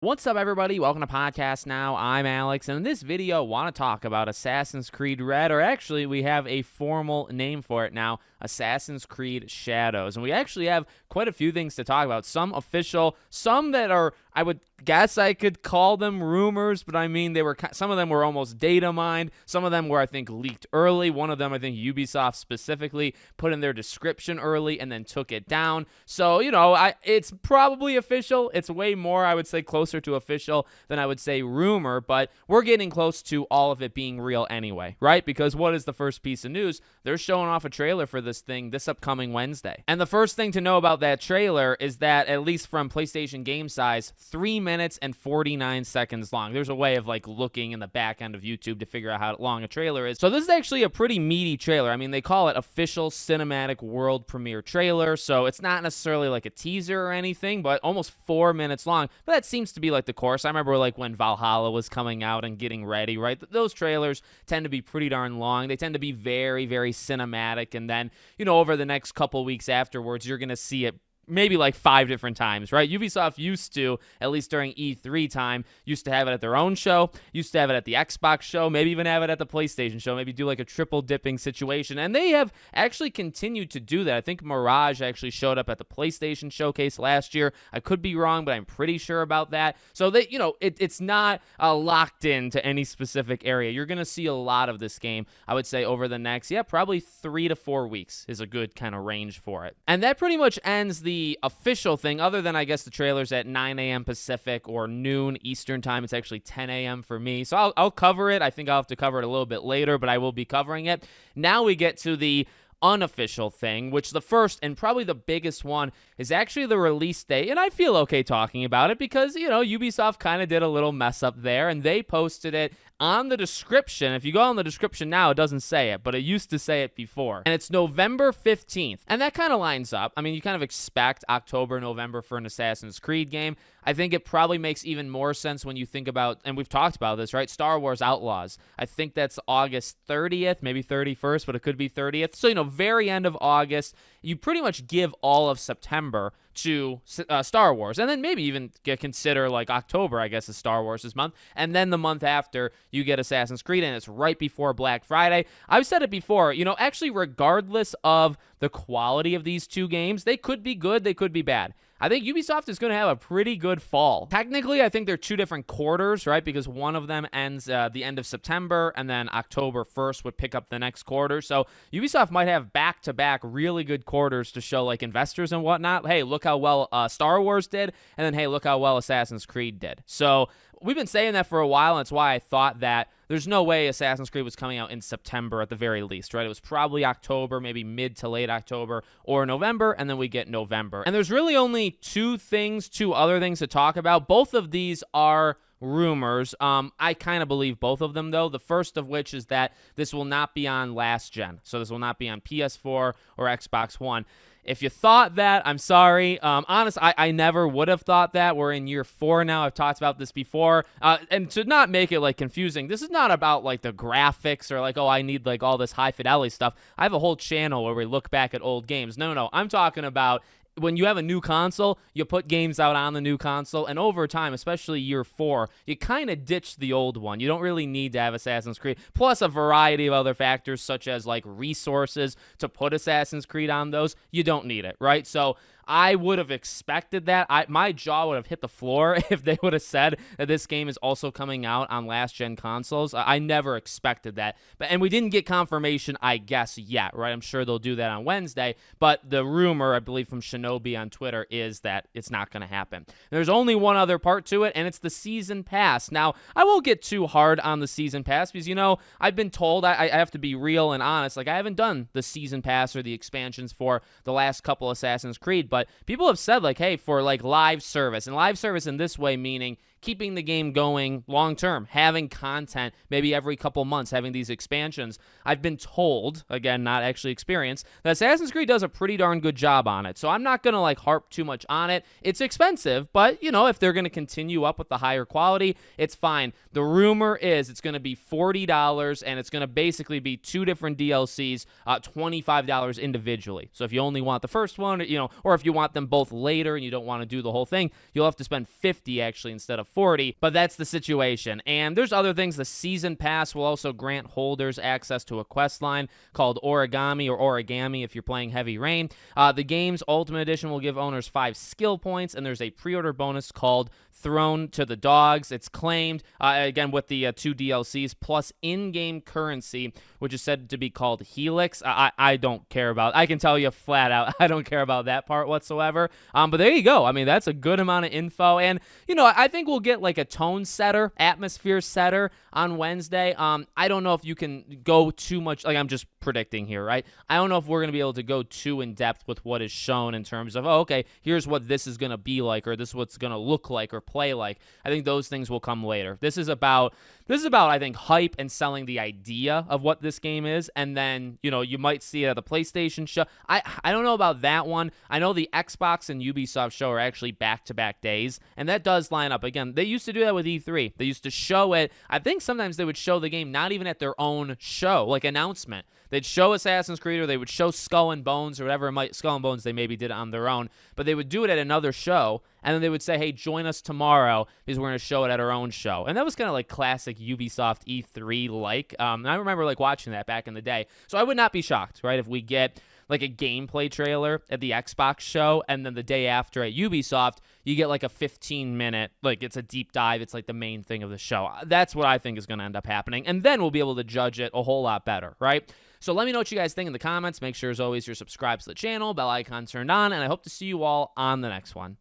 What's up, everybody? Welcome to Podcast Now. I'm Alex, and in this video, I want to talk about Assassin's Creed Red, or actually, we have a formal name for it now, Assassin's Creed Shadows. And we actually have quite a few things to talk about. Some official, some that are, I would guess I could call them rumors, but I mean, some of them were almost data mined. Some of them were, I think, leaked early. One of them, I think Ubisoft specifically put in their description early and then took it down. So, it's probably official. It's way more, I would say, closer to official than I would say rumor, but we're getting close to all of it being real anyway, right? Because what is the first piece of news? They're showing off a trailer for this thing this upcoming Wednesday. And the first thing to know about that trailer is that, at least from PlayStation Game Size, 3 minutes and 49 seconds long. There's a way of looking in the back end of YouTube to figure out how long a trailer is. So this is actually a pretty meaty trailer. I mean, they call it official cinematic world premiere trailer, so it's not necessarily like a teaser or anything, but almost 4 minutes long. But that seems to be like the course. I remember when Valhalla was coming out and getting ready, right? Those trailers tend to be pretty darn long. They tend to be very, very cinematic, and then, over the next couple weeks afterwards, you're going to see it maybe 5 different times, right? Ubisoft used to, at least during E3 time, used to have it at their own show, used to have it at the Xbox show, maybe even have it at the PlayStation show, maybe do a triple dipping situation. And they have actually continued to do that. I think Mirage actually showed up at the PlayStation showcase last year. I could be wrong, but I'm pretty sure about that. So they, it's not locked into any specific area. You're going to see a lot of this game, I would say, over the next, probably 3 to 4 weeks is a good kind of range for it. And that pretty much ends the official thing, other than I guess the trailer's at 9 a.m. Pacific or noon Eastern time. It's actually 10 a.m. for me. So I'll cover it. I think I'll have to cover it a little bit later, but I will be covering it. Now we get to the unofficial thing, which the first and probably the biggest one is actually the release date. And I feel okay talking about it because, Ubisoft kind of did a little mess up there, and they posted it on the description. If you go on the description now, it doesn't say it, but it used to say it before. And it's November 15th. And that kind of lines up. I mean, you kind of expect October, November for an Assassin's Creed game. I think it probably makes even more sense when you think about, and we've talked about this, right? Star Wars Outlaws. I think that's August 30th, maybe 31st, but it could be 30th. So, very end of August. You pretty much give all of September to Star Wars, and then maybe even consider October, I guess, is Star Wars' month, and then the month after you get Assassin's Creed, and it's right before Black Friday. I've said it before, actually, regardless of the quality of these two games, they could be good, they could be bad. I think Ubisoft is going to have a pretty good fall. Technically, I think they're two different quarters, right? Because one of them ends the end of September, and then October 1st would pick up the next quarter. So Ubisoft might have back-to-back really good quarters to show investors and whatnot. Hey, look how well Star Wars did, and then hey, look how well Assassin's Creed did. So we've been saying that for a while, and it's why I thought that there's no way Assassin's Creed was coming out in September at the very least, right? It was probably October, maybe mid to late October, or November, and then we get November. And there's really only two other things to talk about. Both of these are rumors. I kind of believe both of them, though. The first of which is that this will not be on last gen. So this will not be on PS4 or Xbox One. If you thought that, I'm sorry. Honestly, I never would have thought that. We're in year 4 now. I've talked about this before. And to not make it confusing, this is not about the graphics or I need all this high fidelity stuff. I have a whole channel where we look back at old games. No. I'm talking about when you have a new console, you put games out on the new console, and over time, especially year 4, you kind of ditch the old one. You don't really need to have Assassin's Creed, plus a variety of other factors, such as resources to put Assassin's Creed on those. You don't need it, right? So I would have expected that. My jaw would have hit the floor if they would have said that this game is also coming out on last-gen consoles. I never expected that. And we didn't get confirmation, I guess, yet, right? I'm sure they'll do that on Wednesday. But the rumor, I believe, from Shinobi on Twitter is that it's not going to happen. There's only one other part to it, and it's the Season Pass. Now, I won't get too hard on the Season Pass because, I've been told, I have to be real and honest, I haven't done the Season Pass or the expansions for the last couple Assassin's Creed, but people have said hey, for live service, and live service in this way meaning keeping the game going long term, having content maybe every couple months, having these expansions. I've been told, again, not actually experienced, that Assassin's Creed does a pretty darn good job on it. So I'm not going to harp too much on it. It's expensive, but if they're going to continue up with the higher quality, it's fine. The rumor is it's going to be $40, and it's going to basically be 2 different DLCs, $25 individually. So if you only want the first one, or if you you want them both later and you don't want to do the whole thing, you'll have to spend 50 actually instead of 40, but that's the situation. And there's other things. The season pass will also grant holders access to a quest line called Origami or Origami if you're playing Heavy Rain. The game's Ultimate Edition will give owners 5 skill points, and there's a pre-order bonus called Thrown to the Dogs. It's claimed, again, with the 2 DLCs, plus in-game currency, which is said to be called Helix. I don't care about, I can tell you flat out, I don't care about that part whatsoever. But there you go. I mean, that's a good amount of info. And, you know, I think we'll get like a tone setter, atmosphere setter on Wednesday. I don't know if you can go too much, like I'm just predicting here, right? I don't know if we're going to be able to go too in depth with what is shown in terms of, oh, okay, here's what this is going to be like, or this is what's going to look like or play like. I think those things will come later. This is about, I think, hype and selling the idea of what this game is, and then, you know, you might see it at the PlayStation show. I don't know about that one. I know the Xbox and Ubisoft show are actually back-to-back days, and that does line up. Again, they used to do that with E3. They used to show it. I think sometimes they would show the game not even at their own show, like announcement. They'd show Assassin's Creed, or they would show Skull and Bones, or whatever it might. Skull and Bones, they maybe did it on their own, but they would do it at another show, and then they would say, hey, join us tomorrow because we're going to show it at our own show. And that was kind of like classic Ubisoft E3-like. I remember like watching that back in the day. So I would not be shocked, right, if we get like a gameplay trailer at the Xbox show, and then the day after at Ubisoft, you get like a 15-minute, like it's a deep dive. It's like the main thing of the show. That's what I think is going to end up happening. And then we'll be able to judge it a whole lot better, right? So let me know what you guys think in the comments. Make sure, as always, you're subscribed to the channel, bell icon turned on, and I hope to see you all on the next one.